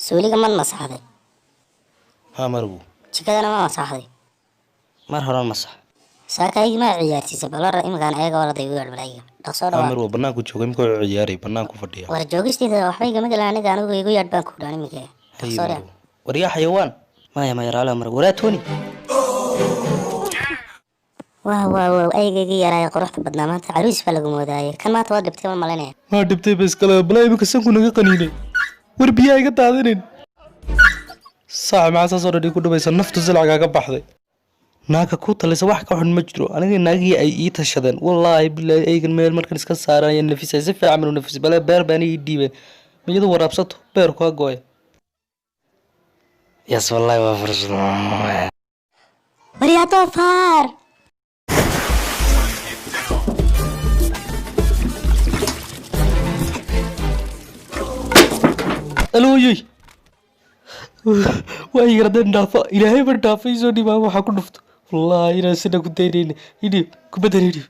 سولي كمان مسح هذا ها مربو شكلنا ما مسح هذا مر هران مسح ساكا يجي ما عيارتي سبلا رأي مكان أيقا ولا ضيوع بالعيا دقصور ها waa مربو بناكو جوغي مكو عياري بناكو فديا war joogistiisa waxba igama galaan aniga anigu igu yaadh baan ku dhaani mikee هي daqsoor مربو وريا حيوان ما يرى مربو ولا توني waa aygaygii yaraaya quruxda badnaa maanta caruus baa lagu moodaaye kan maanta waa dhibtay ma malinaya ما دبتي بس كلا بلا يبقى سنكو نغا قنيني وربيا ايغا دادنين صاحب مع اساس ودي ku dhabaysan naftu silcaga ka baxday naaga ku talaysa wax ka xun ma jiro aniga naagii ay ii tashadeen wallahi billahi aygan meel markan iska saarayeen nafisay si fiican u nafis bala beer baan ii dhiibeen miyadu waraabsato beer ku gooy yas wallahi waa fursad wariyaa doofaar alooyey waa yaraadeen dhaafa ilaahay ba dhaafay soo dhibaa waxa ku dhufto wallahi ina sida ku dayneen idib ku badalay idib